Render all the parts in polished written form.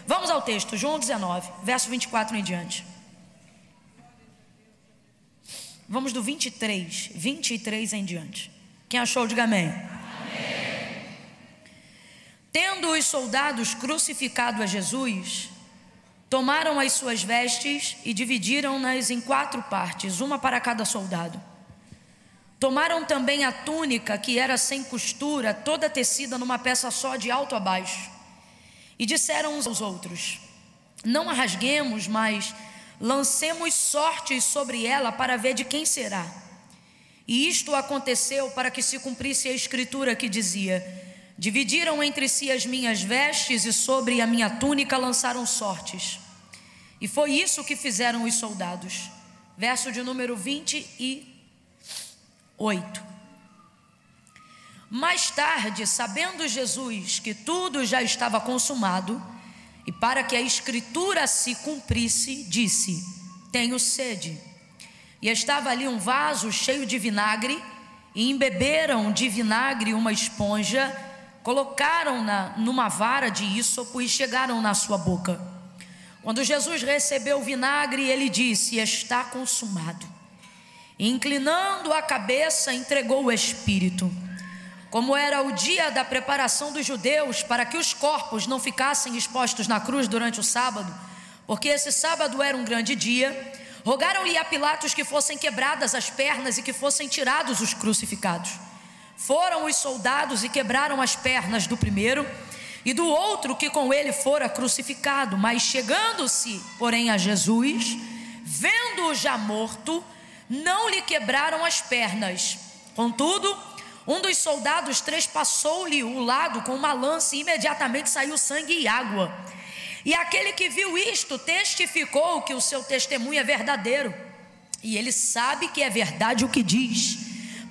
Vamos ao texto, João 19, verso 24 em diante. Vamos do 23 em diante. Quem achou, diga amém. Amém. Tendo os soldados crucificado a Jesus, tomaram as suas vestes e dividiram-nas em 4 partes, uma para cada soldado. Tomaram também a túnica, que era sem costura, toda tecida numa peça só de alto a baixo. E disseram uns aos outros: não a rasguemos, mas lancemos sortes sobre ela para ver de quem será. E isto aconteceu para que se cumprisse a escritura que dizia: dividiram entre si as minhas vestes e sobre a minha túnica lançaram sortes. E foi isso que fizeram os soldados. Verso de número 28. Mais tarde, sabendo Jesus que tudo já estava consumado, e para que a escritura se cumprisse, disse: tenho sede. E estava ali um vaso cheio de vinagre, e embeberam de vinagre uma esponja, colocaram-na numa vara de ísopo e chegaram na sua boca. Quando Jesus recebeu o vinagre, ele disse: está consumado. E inclinando a cabeça, entregou o espírito. Como era o dia da preparação dos judeus, para que os corpos não ficassem expostos na cruz durante o sábado, porque esse sábado era um grande dia, rogaram-lhe a Pilatos que fossem quebradas as pernas e que fossem tirados os crucificados. Foram os soldados e quebraram as pernas do primeiro e do outro que com ele fora crucificado. Mas chegando-se, porém, a Jesus, vendo-o já morto, não lhe quebraram as pernas. Contudo, um dos soldados trespassou-lhe o lado com uma lança e imediatamente saiu sangue e água. E aquele que viu isto testificou que o seu testemunho é verdadeiro, e ele sabe que é verdade o que diz,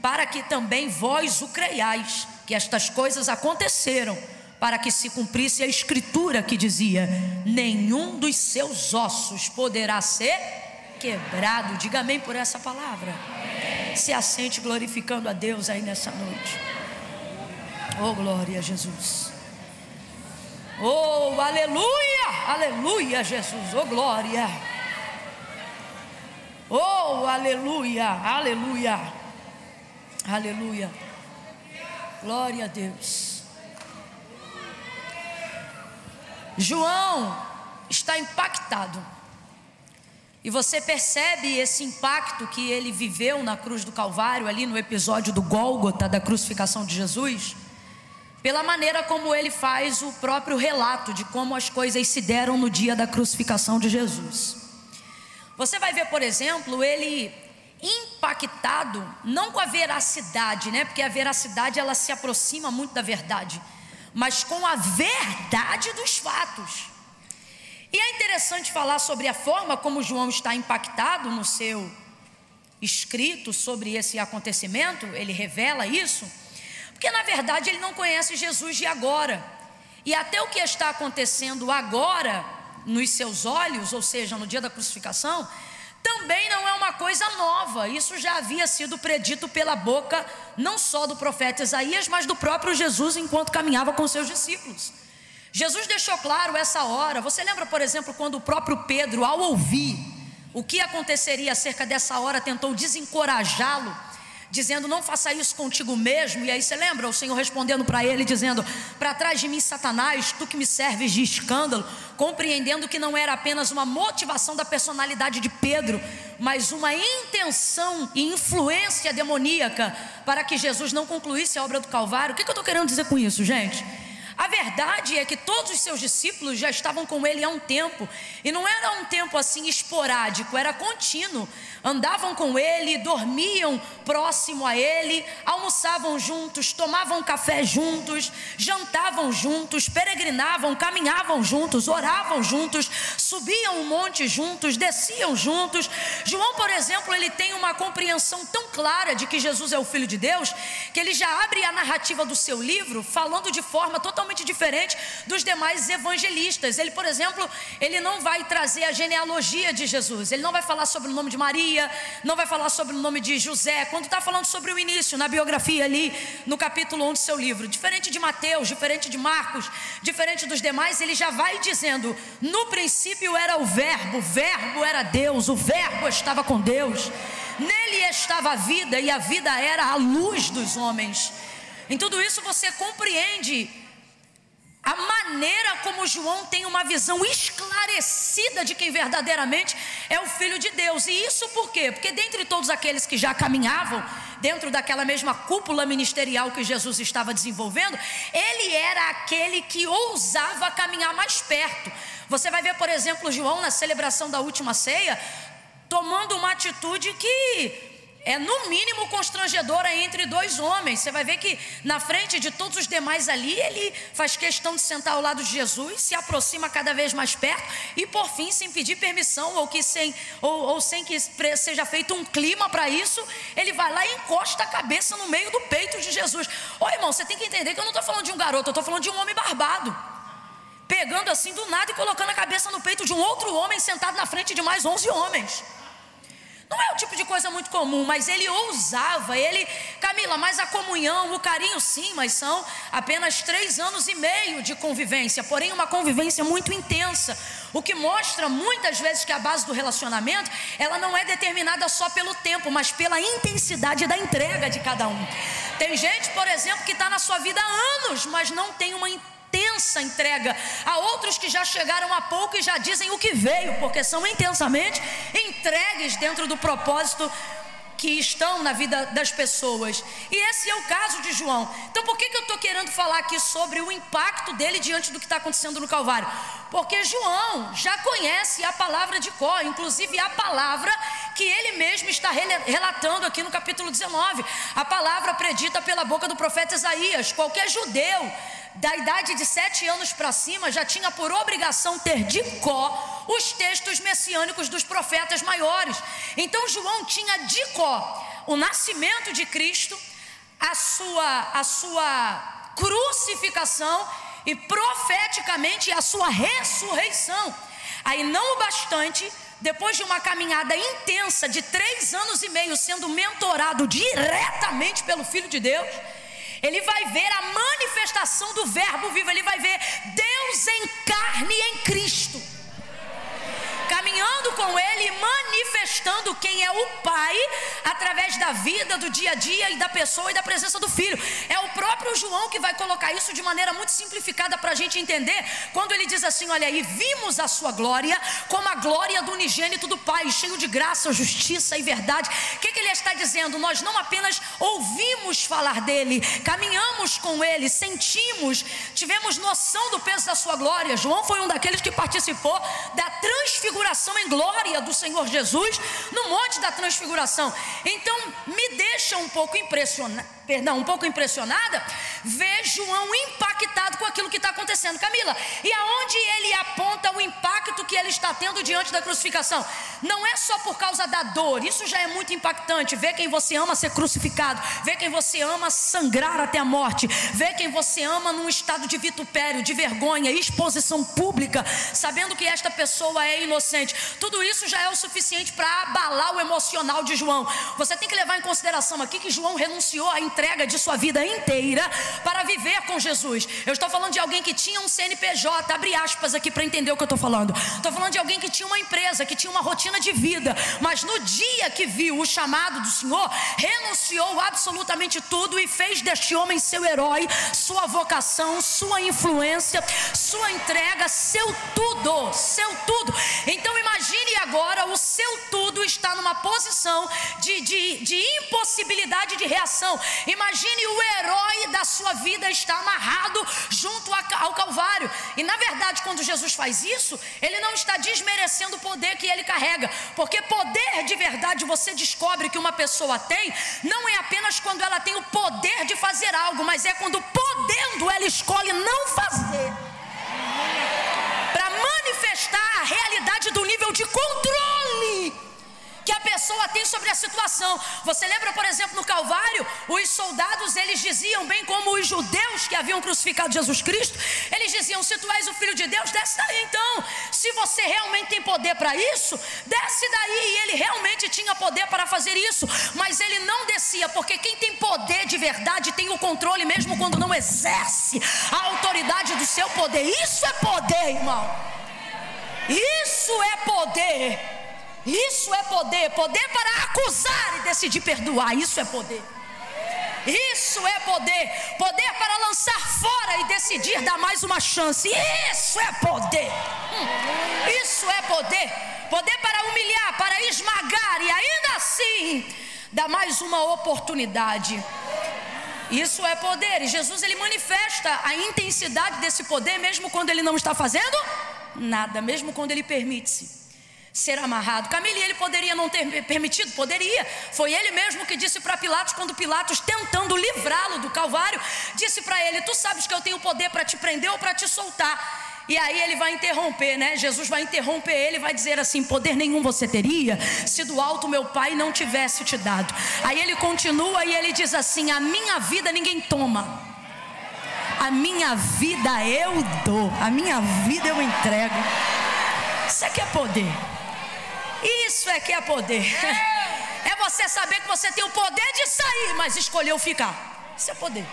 para que também vós o creiais, que estas coisas aconteceram, para que se cumprisse a escritura que dizia: nenhum dos seus ossos poderá ser quebrado. Diga amém por essa palavra. Se assente glorificando a Deus aí nessa noite. Oh, glória a Jesus. Oh, aleluia, aleluia, Jesus. Oh, glória. Oh, aleluia, aleluia, aleluia. Glória a Deus. João está impactado. E você percebe esse impacto que ele viveu na cruz do Calvário, ali no episódio do Gólgota, da crucificação de Jesus, pela maneira como ele faz o próprio relato de como as coisas se deram no dia da crucificação de Jesus. Você vai ver, por exemplo, ele impactado, não com a veracidade, né? Porque a veracidade ela se aproxima muito da verdade, mas com a verdade dos fatos. E é interessante falar sobre a forma como João está impactado no seu escrito sobre esse acontecimento. Ele revela isso, porque na verdade ele não conhece Jesus de agora, e até o que está acontecendo agora nos seus olhos, ou seja, no dia da crucificação, também não é uma coisa nova. Isso já havia sido predito pela boca não só do profeta Isaías, mas do próprio Jesus enquanto caminhava com seus discípulos. Jesus deixou claro essa hora. Você lembra, por exemplo, quando o próprio Pedro, ao ouvir o que aconteceria acerca dessa hora, tentou desencorajá-lo, dizendo: não faça isso contigo mesmo. E aí você lembra o Senhor respondendo para ele, dizendo: para trás de mim, Satanás, tu que me serves de escândalo, compreendendo que não era apenas uma motivação da personalidade de Pedro, mas uma intenção e influência demoníaca para que Jesus não concluísse a obra do Calvário. O que eu estou querendo dizer com isso, gente? A verdade é que todos os seus discípulos já estavam com ele há um tempo, e não era um tempo assim esporádico, era contínuo. Andavam com ele, dormiam próximo a ele, almoçavam juntos, tomavam café juntos, jantavam juntos, peregrinavam, caminhavam juntos, oravam juntos, subiam um monte juntos, desciam juntos. João, por exemplo, ele tem uma compreensão tão clara de que Jesus é o Filho de Deus, que ele já abre a narrativa do seu livro falando de forma totalmente totalmente diferente dos demais evangelistas. Ele, por exemplo, ele não vai trazer a genealogia de Jesus, ele não vai falar sobre o nome de Maria, não vai falar sobre o nome de José, quando está falando sobre o início, na biografia ali, no capítulo 1 do seu livro. Diferente de Mateus, diferente de Marcos, diferente dos demais, ele já vai dizendo: no princípio era o verbo era Deus, o verbo estava com Deus, nele estava a vida, e a vida era a luz dos homens. Em tudo isso você compreende a maneira como João tem uma visão esclarecida de quem verdadeiramente é o Filho de Deus. E isso por quê? Porque dentre todos aqueles que já caminhavam dentro daquela mesma cúpula ministerial que Jesus estava desenvolvendo, ele era aquele que ousava caminhar mais perto. Você vai ver, por exemplo, João na celebração da última ceia, tomando uma atitude que é no mínimo constrangedora entre dois homens. Você vai ver que na frente de todos os demais ali, ele faz questão de sentar ao lado de Jesus, se aproxima cada vez mais perto e por fim, sem pedir permissão ou sem que seja feito um clima para isso, ele vai lá e encosta a cabeça no meio do peito de Jesus. Ô irmão, você tem que entender que eu não estou falando de um garoto, eu estou falando de um homem barbado, pegando assim do nada e colocando a cabeça no peito de um outro homem sentado na frente de mais 11 homens. Não é o tipo de coisa muito comum, mas ele ousava. Camila, mas a comunhão, o carinho sim, mas são apenas 3 anos e meio de convivência, porém uma convivência muito intensa, o que mostra muitas vezes que a base do relacionamento, ela não é determinada só pelo tempo, mas pela intensidade da entrega de cada um. Tem gente, por exemplo, que está na sua vida há anos, mas não tem uma intensa entrega. Há outros que já chegaram há pouco e já dizem o que veio, porque são intensamente entregues dentro do propósito que estão na vida das pessoas. E esse é o caso de João. Então por que eu estou querendo falar aqui sobre o impacto dele diante do que está acontecendo no Calvário? Porque João já conhece a palavra de cor, inclusive a palavra que ele mesmo está relatando aqui no capítulo 19, a palavra predita pela boca do profeta Isaías. Qualquer judeu da idade de 7 anos para cima já tinha por obrigação ter de cor os textos messiânicos dos profetas maiores. Então João tinha de cor o nascimento de Cristo, a sua crucificação e profeticamente a sua ressurreição. Aí não o bastante, depois de uma caminhada intensa de 3 anos e meio sendo mentorado diretamente pelo Filho de Deus, ele vai ver a manifestação do verbo vivo, ele vai ver Deus em carne em Cristo, caminhando com ele e manifestando quem é o Pai através da vida, do dia a dia e da pessoa e da presença do Filho. É o próprio João que vai colocar isso de maneira muito simplificada para a gente entender, quando ele diz assim: olha aí, vimos a sua glória como a glória do unigênito do Pai, cheio de graça, justiça e verdade. O que ele está dizendo? Nós não apenas ouvimos falar dele, caminhamos com ele, sentimos, tivemos noção do peso da sua glória. João foi um daqueles que participou da transfiguração em glória do Senhor Jesus no Monte da Transfiguração. Então me deixa um pouco impressionada ver João impactado com aquilo que está acontecendo. Camila, e aonde ele aponta o impacto que ele está tendo diante da crucificação? Não é só por causa da dor, isso já é muito impactante. Ver quem você ama ser crucificado, ver quem você ama sangrar até a morte, ver quem você ama num estado de vitupério, de vergonha, exposição pública, sabendo que esta pessoa é inocente. Tudo isso já é o suficiente para abalar o emocional de João. Você tem que levar em consideração aqui que João renunciou à entrega de sua vida inteira para viver com Jesus. Eu estou falando de alguém que tinha um CNPJ, abre aspas aqui para entender o que eu estou falando. Estou falando de alguém que tinha uma empresa, que tinha uma rotina de vida, mas no dia que viu o chamado do Senhor, renunciou absolutamente tudo e fez deste homem seu herói, sua vocação, sua influência, sua entrega, seu tudo, seu tudo. Então imagine agora, o seu tudo está numa posição de impossibilidade de reação. Imagine o herói da sua vida está amarrado junto ao Calvário. E na verdade, quando Jesus faz isso, ele não está desmerecendo o poder que ele carrega, porque poder de verdade você descobre que uma pessoa tem, não é apenas quando ela tem o poder de fazer algo, mas é quando podendo ela escolhe não fazer, para manifestar a realidade do nível de controle que a pessoa pessoa tem sobre a situação. Você lembra, por exemplo, no Calvário, os soldados, eles diziam, bem como os judeus que haviam crucificado Jesus Cristo, eles diziam: se tu és o Filho de Deus, desce daí então. Se você realmente tem poder para isso, desce daí. E ele realmente tinha poder para fazer isso, mas ele não descia, porque quem tem poder de verdade tem o controle mesmo quando não exerce a autoridade do seu poder. Isso é poder, irmão. Isso é poder. Isso é poder. Poder para acusar e decidir perdoar. Isso é poder. Isso é poder. Poder para lançar fora e decidir dar mais uma chance. Isso é poder. Isso é poder. Poder para humilhar, para esmagar e ainda assim dar mais uma oportunidade. Isso é poder. E Jesus, ele manifesta a intensidade desse poder mesmo quando ele não está fazendo nada, mesmo quando ele permite-se ser amarrado. Camille, ele poderia não ter permitido? Poderia. Foi ele mesmo que disse para Pilatos, quando Pilatos, tentando livrá-lo do Calvário, disse para ele: tu sabes que eu tenho poder para te prender ou para te soltar. E aí ele vai interromper, né? Jesus vai interromper ele, vai dizer assim: poder nenhum você teria se do alto meu Pai não tivesse te dado. Aí ele continua e ele diz assim: a minha vida ninguém toma, a minha vida eu dou, a minha vida eu entrego. Isso é que é poder. Isso é que é poder. É você saber que você tem o poder de sair, mas escolheu ficar. Isso é poder.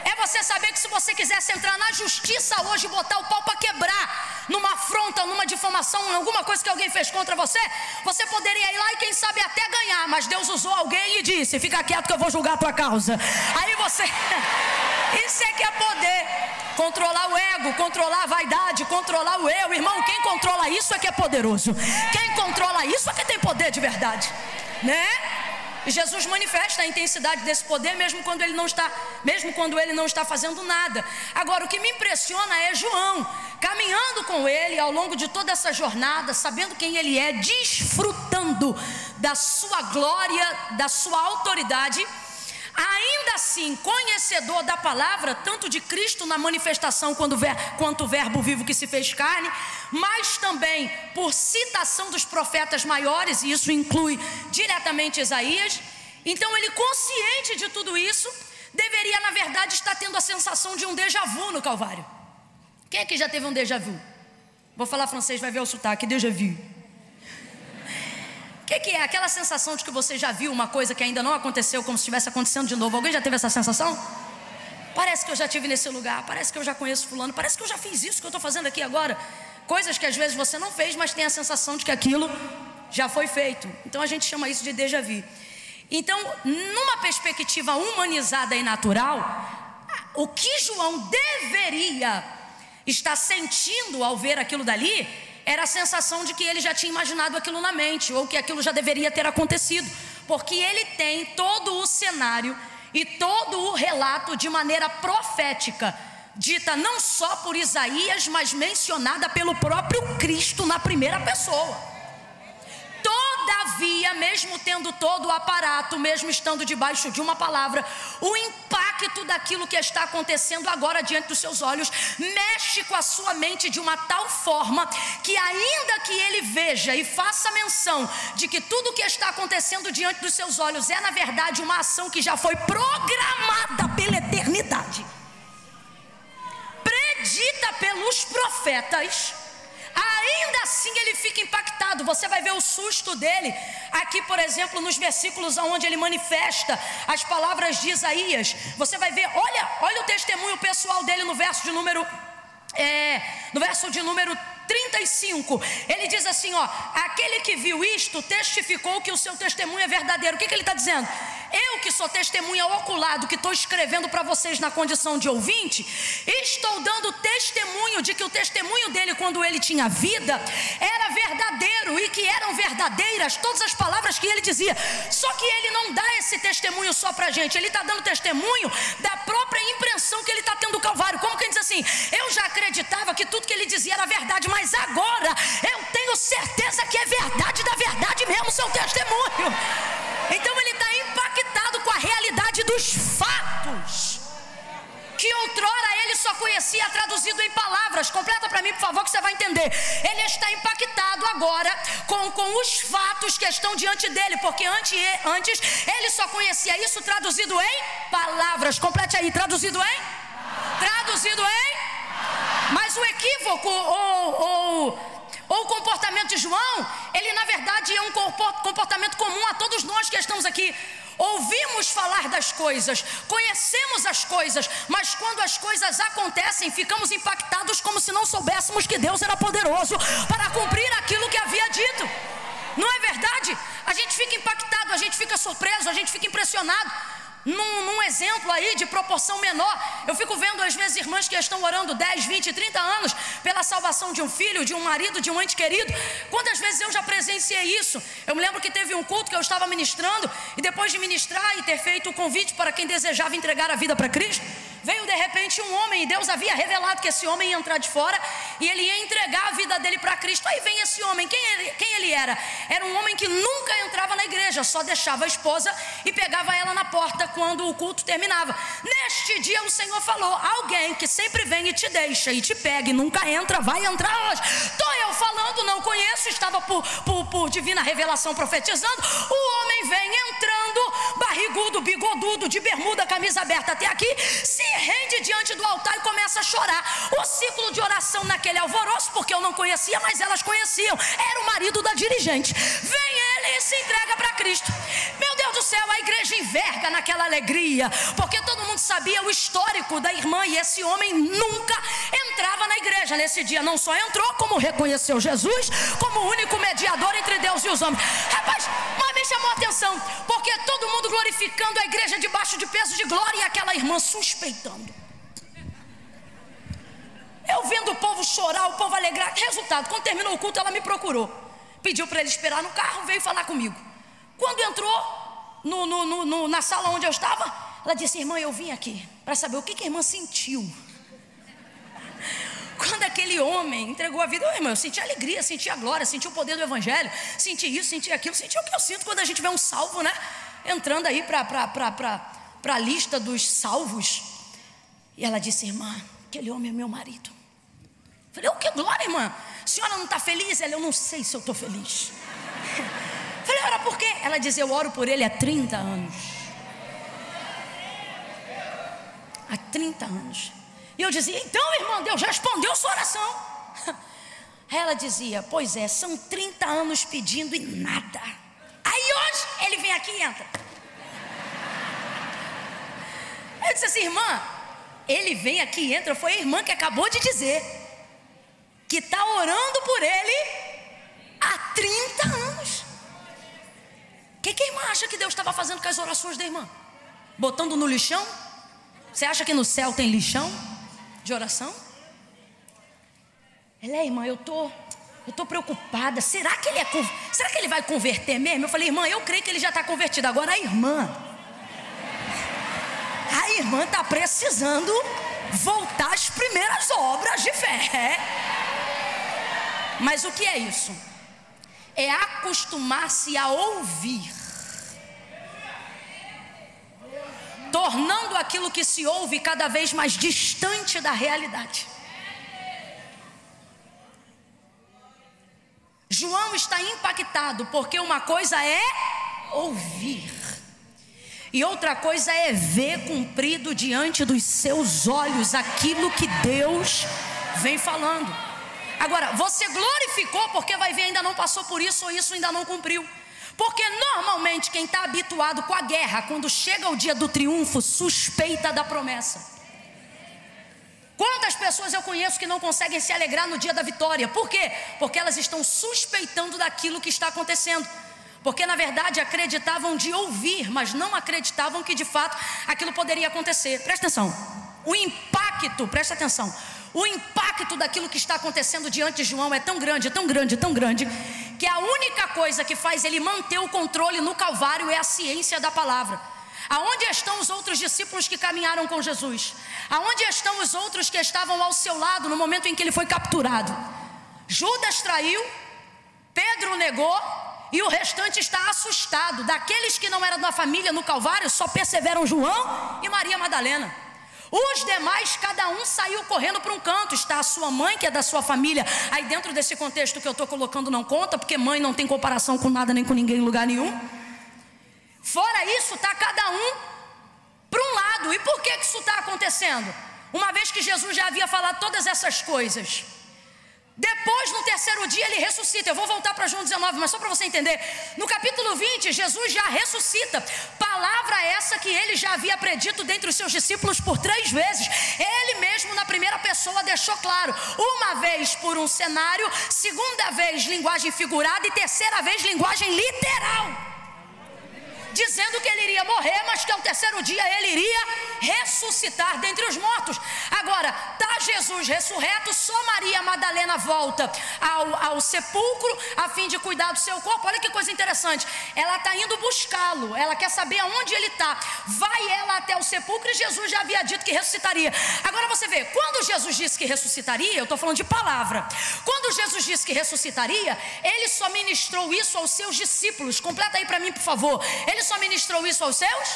É você saber que se você quisesse entrar na justiça hoje, botar o pau para quebrar, numa afronta, numa difamação, alguma coisa que alguém fez contra você, você poderia ir lá e quem sabe até ganhar, mas Deus usou alguém e disse: fica quieto que eu vou julgar a tua causa. Aí você... Isso é que é poder. Controlar o ego, controlar a vaidade, controlar o eu. Irmão, quem controla isso é que é poderoso. Quem controla isso é que tem poder de verdade, né? E Jesus manifesta a intensidade desse poder mesmo quando ele não está fazendo nada. Agora, o que me impressiona é João caminhando com ele ao longo de toda essa jornada, sabendo quem ele é, desfrutando da sua glória, da sua autoridade, ainda assim conhecedor da palavra, tanto de Cristo na manifestação quanto o verbo vivo que se fez carne, mas também por citação dos profetas maiores, e isso inclui diretamente Isaías. Então ele, consciente de tudo isso, deveria na verdade estar tendo a sensação de um déjà vu no Calvário. Quem aqui já teve um déjà vu? Vou falar francês, vai ver o sotaque. Déjà vu. O que é? Aquela sensação de que você já viu uma coisa que ainda não aconteceu, como se estivesse acontecendo de novo. Alguém já teve essa sensação? Parece que eu já estive nesse lugar, parece que eu já conheço fulano, parece que eu já fiz isso que eu estou fazendo aqui agora. Coisas que às vezes você não fez, mas tem a sensação de que aquilo já foi feito. Então a gente chama isso de déjà vu. Então, numa perspectiva humanizada e natural, o que João deveria estar sentindo ao ver aquilo dali era a sensação de que ele já tinha imaginado aquilo na mente, ou que aquilo já deveria ter acontecido, porque ele tem todo o cenário e todo o relato de maneira profética, dita não só por Isaías, mas mencionada pelo próprio Cristo na primeira pessoa. Todavia, mesmo tendo todo o aparato, mesmo estando debaixo de uma palavra, o impacto daquilo que está acontecendo agora diante dos seus olhos mexe com a sua mente de uma tal forma que, ainda que ele veja e faça menção de que tudo o que está acontecendo diante dos seus olhos é na verdade uma ação que já foi programada pela eternidade, predita pelos profetas, ainda assim ele fica impactado. Você vai ver o susto dele aqui, por exemplo, nos versículos onde ele manifesta as palavras de Isaías. Você vai ver, olha o testemunho pessoal dele no verso de número 35, ele diz assim, aquele que viu isto testificou que o seu testemunho é verdadeiro. O que ele está dizendo? Eu que sou testemunha ocular do que estou escrevendo para vocês na condição de ouvinte, estou dando testemunho de que o testemunho dele quando ele tinha vida era verdadeiro e que eram verdadeiras todas as palavras que ele dizia. Só que ele não dá esse testemunho só para a gente, ele está dando testemunho da própria impressão que ele está tendo do Calvário. Como que ele diz assim, eu já acreditava que tudo que ele dizia era verdade, mas agora eu tenho certeza que é verdade da verdade mesmo seu testemunho. Então ele está impactado com a realidade dos fatos que outrora ele só conhecia a tradução traduzido em palavras. Completa para mim, por favor, que você vai entender. Ele está impactado agora com os fatos que estão diante dele, porque antes ele só conhecia isso traduzido em palavras. Complete aí, traduzido em? Traduzido em? Mas o equívoco ou o comportamento de João, ele na verdade é um comportamento comum a todos nós que estamos aqui. Ouvimos falar das coisas, conhecemos as coisas, mas quando as coisas acontecem, ficamos impactados como se não soubéssemos que Deus era poderoso para cumprir aquilo que havia dito. Não é verdade? A gente fica impactado, a gente fica surpreso, a gente fica impressionado. Num exemplo aí de proporção menor, eu fico vendo às vezes irmãs que estão orando 10, 20, 30 anos pela salvação de um filho, de um marido, de um ente querido. Quantas vezes eu já presenciei isso? Eu me lembro que teve um culto que eu estava ministrando, e depois de ministrar e ter feito o convite para quem desejava entregar a vida para Cristo, veio de repente um homem, e Deus havia revelado que esse homem ia entrar de fora e ele ia entregar a vida dele para Cristo. Aí vem esse homem, quem ele era? Era um homem que nunca entrava na igreja, só deixava a esposa e pegava ela na porta quando o culto terminava. Neste dia o Senhor falou: alguém que sempre vem e te deixa e te pega e nunca entra, vai entrar hoje. Estou eu falando, não conheço, estava por divina revelação profetizando. O homem vem entrando, barrigudo, bigodudo, de bermuda, camisa aberta até aqui, se rende diante do altar e começa a chorar. O ciclo de oração naquele alvoroço, porque eu não conhecia, mas elas conheciam, era o marido da dirigente. Vem ele e se entrega para Cristo. Meu Deus do céu, a igreja enverga naquela alegria, porque todo mundo sabia o histórico da irmã, e esse homem nunca entrava na igreja. Nesse dia não só entrou, como reconheceu Jesus como o único mediador entre Deus e os homens. Rapaz, mas me chamou a atenção, porque todo mundo glorificando a igreja debaixo de peso de glória, e aquela irmã suspeitando. Eu vendo o povo chorar, o povo alegrar. Resultado, quando terminou o culto, ela me procurou, pediu para ele esperar no carro, veio falar comigo. Quando entrou na sala onde eu estava, ela disse: irmã, eu vim aqui para saber o que a irmã sentiu quando aquele homem entregou a vida. Irmã, eu senti a alegria, senti a glória, senti o poder do evangelho, senti isso, senti aquilo, senti o que eu sinto quando a gente vê um salvo, né, entrando aí para a lista dos salvos. E ela disse: irmã, aquele homem é meu marido. Eu falei: o que glória, irmã? A senhora não está feliz? Ela: eu não sei se eu estou feliz. Falei: ora, por quê? Ela diz: eu oro por ele há 30 anos. Há 30 anos. E eu dizia: então, irmã, Deus respondeu sua oração. Ela dizia: pois é, são 30 anos pedindo e nada. Aí hoje ele vem aqui e entra. Eu disse assim: irmã, ele vem aqui e entra. Foi a irmã que acabou de dizer que está orando por ele há 30 anos. O que a irmã acha que Deus estava fazendo com as orações da irmã? Botando no lixão? Você acha que no céu tem lixão de oração? Ela: irmã, eu tô preocupada. Será que ele vai converter mesmo? Eu falei: irmã, eu creio que ele já está convertido. Agora a irmã está precisando voltar às primeiras obras de fé. Mas o que é isso? É acostumar-se a ouvir, tornando aquilo que se ouve cada vez mais distante da realidade. João está impactado, porque uma coisa é ouvir e outra coisa é ver cumprido diante dos seus olhos aquilo que Deus vem falando. Agora, você glorificou porque vai ver, ainda não passou por isso, ou isso ainda não cumpriu. Porque normalmente quem está habituado com a guerra, quando chega o dia do triunfo, suspeita da promessa. Quantas pessoas eu conheço que não conseguem se alegrar no dia da vitória? Por quê? Porque elas estão suspeitando daquilo que está acontecendo. Porque na verdade acreditavam de ouvir, mas não acreditavam que de fato aquilo poderia acontecer. Presta atenção, o impacto, presta atenção, o impacto daquilo que está acontecendo diante de João é tão grande, tão grande, tão grande, que a única coisa que faz ele manter o controle no Calvário é a ciência da palavra. Aonde estão os outros discípulos que caminharam com Jesus? Aonde estão os outros que estavam ao seu lado no momento em que ele foi capturado? Judas traiu, Pedro negou, e o restante está assustado. Daqueles que não eram da família no Calvário, só perseveram João e Maria Madalena. Os demais, cada um saiu correndo para um canto. Está a sua mãe, que é da sua família. Aí dentro desse contexto que eu estou colocando não conta, porque mãe não tem comparação com nada nem com ninguém em lugar nenhum. Fora isso, está cada um para um lado. E por que isso está acontecendo? Uma vez que Jesus já havia falado todas essas coisas, depois no terceiro dia ele ressuscita. Eu vou voltar para João 19, mas só para você entender. No capítulo 20, Jesus já ressuscita. Palavra essa que ele já havia predito dentre os seus discípulos por 3 vezes. Ele mesmo na primeira pessoa deixou claro. Uma vez por um cenário, segunda vez linguagem figurada e terceira vez linguagem literal, dizendo que ele iria morrer, mas que ao terceiro dia ele iria ressuscitar dentre os mortos. Agora, está Jesus ressurreto, só Maria Madalena volta ao sepulcro a fim de cuidar do seu corpo. Olha que coisa interessante, ela está indo buscá-lo, ela quer saber aonde ele está. Vai ela até o sepulcro e Jesus já havia dito que ressuscitaria. Agora você vê, quando Jesus disse que ressuscitaria, eu estou falando de palavra, quando Jesus disse que ressuscitaria, ele só ministrou isso aos seus discípulos. Completa aí para mim, por favor. Ele só ministrou isso aos seus?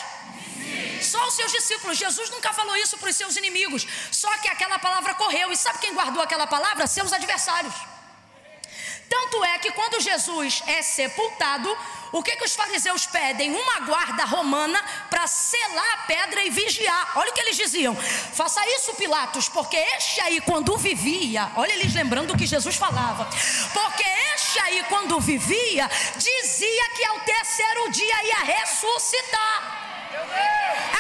Só aos seus discípulos. Jesus nunca falou isso para os seus inimigos. Só que aquela palavra correu. E sabe quem guardou aquela palavra? Seus adversários. Tanto é que quando Jesus é sepultado, o que os fariseus pedem? Uma guarda romana para selar a pedra e vigiar. Olha o que eles diziam: faça isso, Pilatos, porque este aí quando vivia, olha eles lembrando do que Jesus falava, porque este aí quando vivia, dizia que ao terceiro dia ia ressuscitar.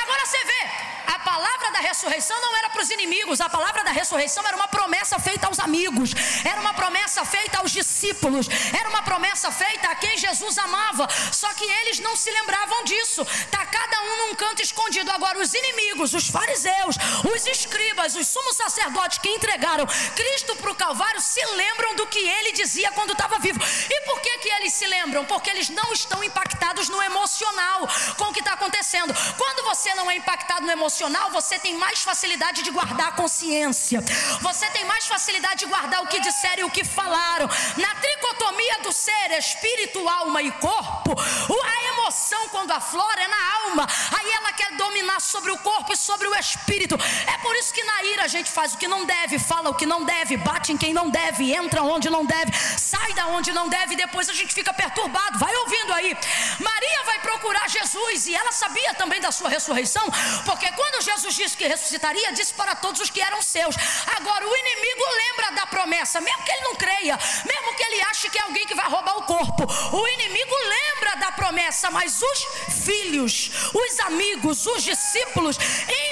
Agora você vê, a palavra da ressurreição não era para os inimigos, a palavra da ressurreição era uma promessa feita aos amigos, era uma promessa feita aos discípulos, era uma promessa feita a quem Jesus amava. Só que eles não se lembravam disso. Está cada um num canto escondido. Agora os inimigos, os fariseus, os escribas, os sumos sacerdotes que entregaram Cristo para o Calvário se lembram do que ele dizia quando estava vivo. E por que eles se lembram? Porque eles não estão impactados no emocional com o que está acontecendo. Quando você não é impactado no emocional, você tem mais facilidade de guardar a consciência, você tem mais facilidade de guardar o que disseram e o que falaram. Na tricotomia do ser espírito, alma e corpo, a emoção quando aflora é na alma, aí ela quer dominar sobre o corpo e sobre o espírito. É por isso que na ira a gente faz o que não deve, fala o que não deve, bate em quem não deve, entra onde não deve, sai da onde não deve, e depois a gente fica perturbado. Vai ouvindo aí. Maria vai procurar Jesus e ela sabia também da sua ressurreição, porque quando Jesus disse que ressuscitaria, disse para todos os que eram seus. Agora o inimigo lembra da promessa, mesmo que ele não creia, mesmo que ele ache que é alguém que vai roubar o corpo, o inimigo lembra da promessa. Mas os filhos, os amigos, os discípulos,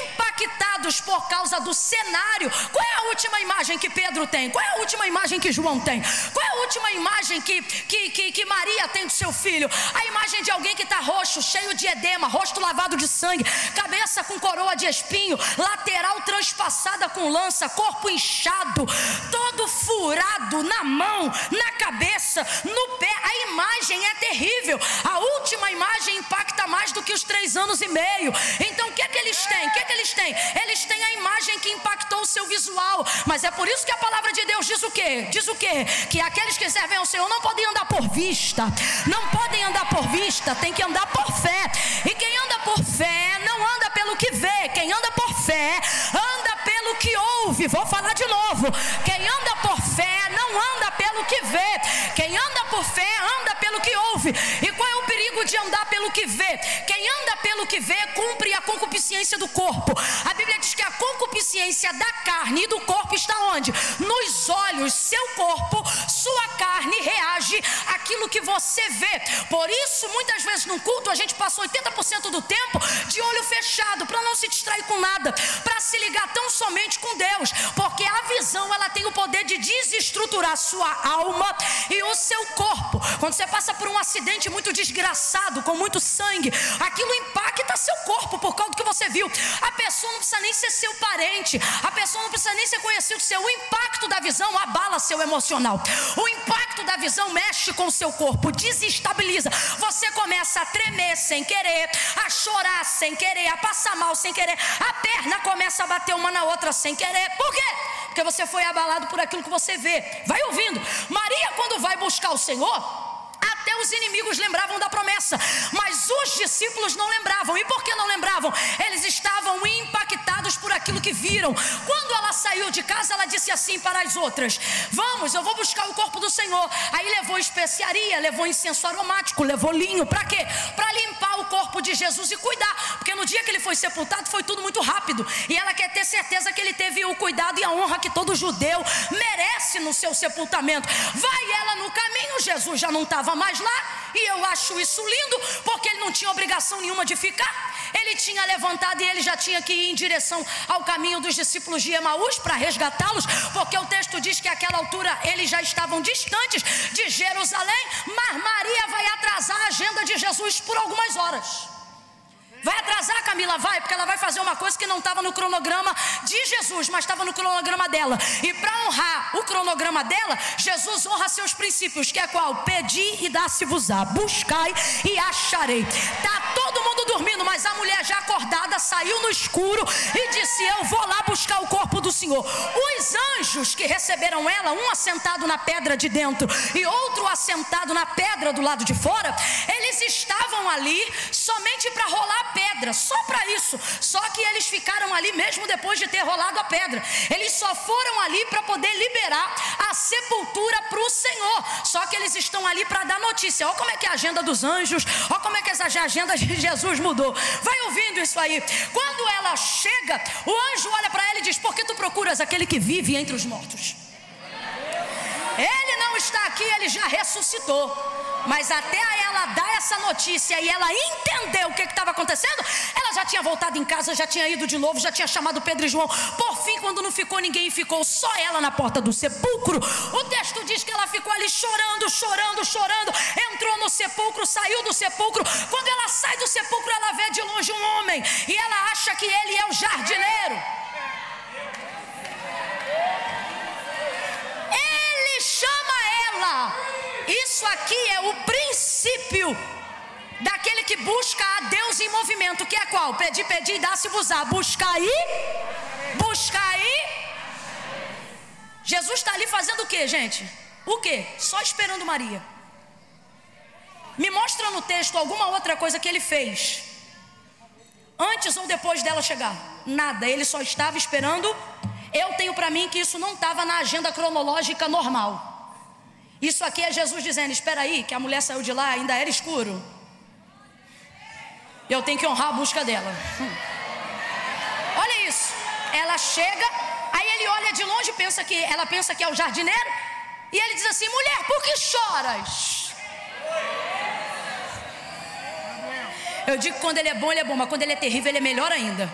impactados por causa do cenário. Qual é a última imagem que Pedro tem? Qual é a última imagem que João tem? Qual é a última imagem que Maria tem do seu filho? A imagem de alguém que está roxo, cheio de edema, rosto lavado de sangue, cabeça com coroa de espinho, lateral transpassada com lança, corpo inchado, todo furado na mão, na cabeça, no pé. A imagem é terrível. A última imagem impacta mais do que os 3 anos e meio. Então o que é que eles têm? O que é que eles têm? Eles têm a imagem que impactou o seu visual. Mas é por isso que a palavra de Deus diz o quê? Diz o quê? Que aqueles que servem ao Senhor não podem andar por vista. Não podem andar por vista, tem que andar por fé. E quem anda por fé não anda pelo que vê. Quem anda por fé anda pelo que ouve. Vou falar de novo. Quem anda por fé não anda pelo que vê. Quem anda por fé anda pelo que ouve. E qual é o perigo de andar pelo que vê? Quem anda pelo que vê cumpre a concupiscência do corpo. A Bíblia diz que a concupiscência da carne e do corpo está onde? Nos olhos. Seu corpo, sua carne reage àquilo que você vê. Por isso muitas vezes no culto a gente passa 80% do tempo de olho fechado, para não se distrair com nada, para se ligar tão somente com Deus, porque a visão ela tem o poder de desestruturar sua alma e o seu corpo. Quando você passa por um acidente muito desgraçado, com muito sangue, aquilo impacta seu corpo por causa do que você viu. A pessoa não precisa nem ser seu parente, a pessoa não precisa nem ser conhecido seu. O impacto da visão abala seu emocional, o impacto da visão mexe com o seu corpo, desestabiliza. Você começa a tremer sem querer, a chorar sem querer, a passar mal sem querer, a perna começa a bater uma na outra sem querer. Por quê? Porque você foi abalado por aquilo que você vê. Vai ouvindo. Maria, quando vai buscar o Senhor, até Até os inimigos lembravam da promessa, mas os discípulos não lembravam. E por que não lembravam? Eles estavam impactados por aquilo que viram. Quando ela saiu de casa, ela disse assim para as outras: vamos, eu vou buscar o corpo do Senhor. Aí levou especiaria, levou incenso aromático, levou linho. Para quê? Para limpar o corpo de Jesus e cuidar, porque no dia que ele foi sepultado foi tudo muito rápido, e ela quer ter certeza que ele teve o cuidado e a honra que todo judeu merece no seu sepultamento. Vai ela no caminho, Jesus já não estava mais lá, e eu acho isso lindo, porque ele não tinha obrigação nenhuma de ficar. Ele tinha levantado e ele já tinha que ir em direção ao caminho dos discípulos de Emaús para resgatá-los, porque o texto diz que àquela altura eles já estavam distantes de Jerusalém, mas Maria vai atrasar a agenda de Jesus por algumas horas. Vai atrasar, Camila? Vai, porque ela vai fazer uma coisa que não estava no cronograma de Jesus, mas estava no cronograma dela. E para honrar o cronograma dela, Jesus honra seus princípios, que é qual? Pedi e dá-se-vos-á, buscai e acharei. Está todo mundo dormindo, mas a mulher já acordada saiu no escuro e disse: eu vou lá buscar o corpo do Senhor. Os anjos que receberam ela, um assentado na pedra de dentro e outro assentado na pedra do lado de fora, eles estavam ali somente para rolar pedra, só para isso. Só que eles ficaram ali mesmo depois de ter rolado a pedra. Eles só foram ali para poder liberar a sepultura para o Senhor. Só que eles estão ali para dar notícia. Olha como é que é a agenda dos anjos, olha como é que essa agenda de Jesus mudou. Vai ouvindo isso aí. Quando ela chega, o anjo olha para ela e diz: por que tu procuras aquele que vive entre os mortos? Ele não está aqui, ele já ressuscitou. Mas até ela dar essa notícia e ela entender o que estava acontecendo, ela já tinha voltado em casa, já tinha ido de novo, já tinha chamado Pedro e João. Por fim, quando não ficou ninguém, ficou só ela na porta do sepulcro, o texto diz que ela ficou ali chorando, chorando, chorando. Entrou no sepulcro, saiu do sepulcro. Quando ela sai do sepulcro, ela vê de longe um homem e ela acha que ele é o jardineiro. Ele chama ela. Isso aqui é o princípio daquele que busca a Deus em movimento, que é qual? Pedir, pedir e dá-se-vos-á. Buscar aí, buscar aí. Jesus está ali fazendo o que, gente? O que? Só esperando Maria. Me mostra no texto alguma outra coisa que ele fez antes ou depois dela chegar. Nada, ele só estava esperando. Eu tenho para mim que isso não estava na agenda cronológica normal. Isso aqui é Jesus dizendo: espera aí, que a mulher saiu de lá, ainda era escuro, eu tenho que honrar a busca dela. Olha isso, ela chega, aí ele olha de longe, ela pensa que é o jardineiro, e ele diz assim: mulher, por que choras? Eu digo que quando ele é bom, mas quando ele é terrível, ele é melhor ainda.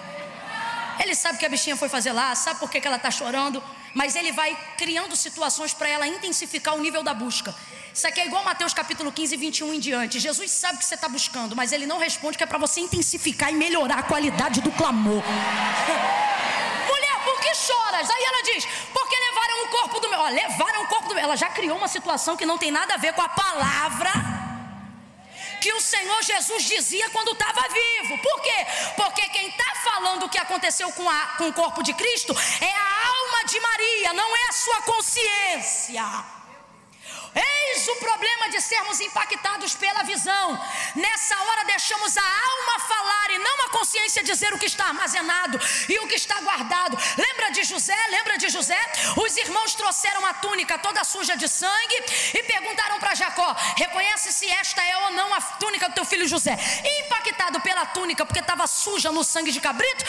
Ele sabe que a bichinha foi fazer lá, sabe por que ela está chorando, mas ele vai criando situações para ela intensificar o nível da busca. Isso aqui é igual Mateus capítulo 15, 21 em diante. Jesus sabe que você está buscando, mas ele não responde, que é para você intensificar e melhorar a qualidade do clamor. Mulher, por que choras? Aí ela diz: porque levaram o corpo do meu. Levaram o corpo do meu. Ela já criou uma situação que não tem nada a ver com a palavra que o Senhor Jesus dizia quando estava vivo. Por quê? Porque quem está falando o que aconteceu com o corpo de Cristo é a alma de Maria, não é a sua consciência. Eis o problema de sermos impactados pela visão. Nessa hora deixamos a alma falar e não a consciência dizer o que está armazenado e o que está guardado. Lembra de José? Lembra de José? Os irmãos trouxeram a túnica toda suja de sangue e perguntaram para Jacó: reconhece se esta é ou não a túnica do teu filho José. Impactado pela túnica porque estava suja no sangue de cabrito,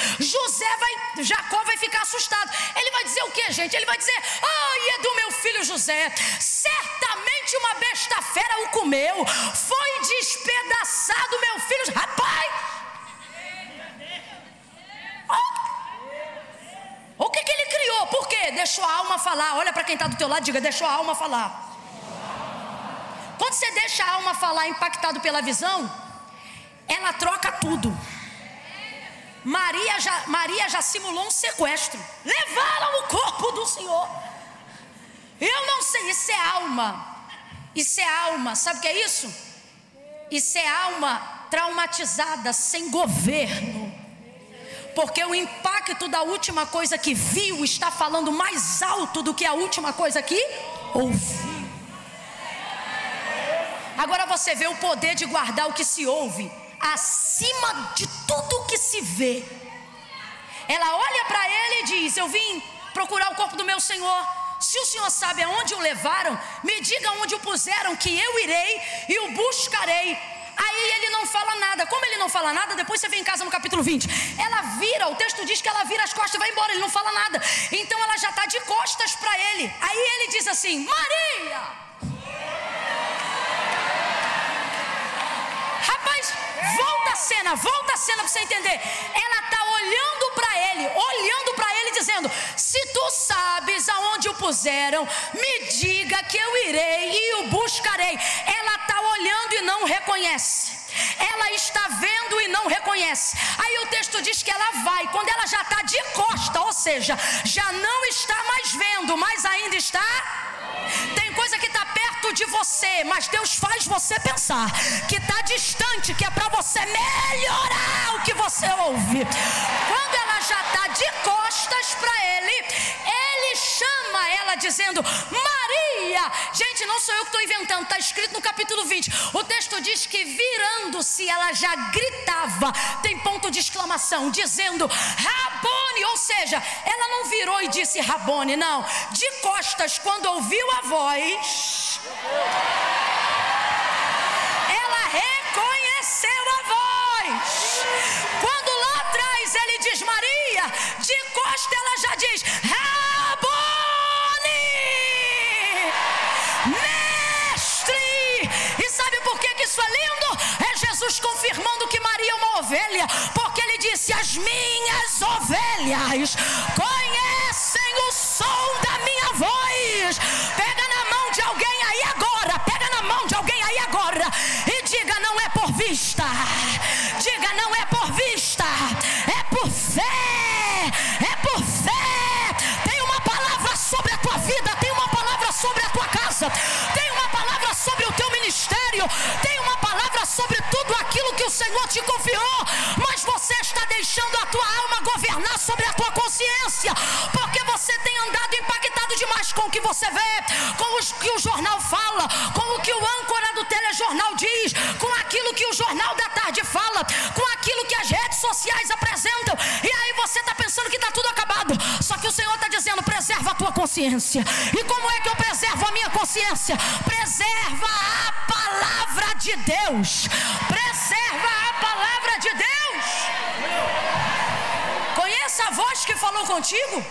Jacó vai ficar assustado. Ele vai dizer o que, gente? Ele vai dizer: ai, é do meu filho José. Certamente uma besta fera o comeu, foi despedaçado meu filho. Rapaz, o que ele criou? Por quê? Deixou a alma falar. Olha para quem está do teu lado, diga: deixou a alma falar. Quando você deixa a alma falar, impactado pela visão, ela troca tudo. Maria já simulou um sequestro. Levaram o corpo do Senhor. Eu não sei, isso é alma. Isso é alma, sabe o que é isso? Isso é alma traumatizada, sem governo. Porque o impacto da última coisa que viu está falando mais alto do que a última coisa que ouviu. Agora você vê o poder de guardar o que se ouve acima de tudo o que se vê. Ela olha para ele e diz: eu vim procurar o corpo do meu Senhor. Se o Senhor sabe aonde o levaram, me diga onde o puseram, que eu irei e o buscarei. Aí ele não fala nada. Como ele não fala nada, depois você vem em casa no capítulo 20. Ela vira, o texto diz que ela vira as costas e vai embora, ele não fala nada. Então ela já está de costas para ele. Aí ele diz assim: Maria! Rapaz, volta a cena para você entender. Ela está olhando para ele, dizendo: se tu sabes aonde o puseram, me diga que eu irei e o buscarei. Ela está olhando e não reconhece. Ela está vendo e não reconhece. Aí o texto diz que ela vai. Quando ela já está de costa, ou seja, já não está mais vendo, mas ainda está. Tem coisa que está perto de você, mas Deus faz você pensar que está distante, que é para você melhorar o que você ouve. Quando ela já está de costas para ele, ele chama ela dizendo: Maria! Gente, não sou eu que estou inventando, está escrito no capítulo 20. O texto diz que virando-se, ela já gritava, tem ponto de exclamação, dizendo: Rabone! Ou seja, ela não virou e disse Rabone, não. De costas, quando ouviu a voz, ela reconheceu a voz. Quando lá atrás ele diz Maria, de costa ela já diz Rabone, mestre. E sabe por que isso é lindo? É Jesus confirmando que Maria é uma ovelha, porque ele disse: as minhas ovelhas conhecem o som da minha voz. Pega na mão de alguém aí agora, pega na mão de alguém aí agora e diga: não é por vista, diga: não é por vista, é por fé, é por fé. Tem uma palavra sobre a tua vida, tem uma palavra sobre a tua casa, tem uma palavra sobre o teu ministério, tem uma palavra sobre tudo aquilo que o Senhor te confiou, mas você está deixando a tua alma governar sobre a tua consciência, porque você tem andado impactado demais com o que você vê, com o que o jornal fala, com o que o âncora do telejornal diz, com aquilo que o jornal da tarde fala, com aquilo que as redes sociais apresentam, e aí você está pensando que está tudo acabado. Só que o Senhor está dizendo: preserva a tua consciência. E como é que eu preservo a minha consciência? Preserva a palavra de Deus. Preserva a palavra de Deus. Conheça a voz que falou contigo.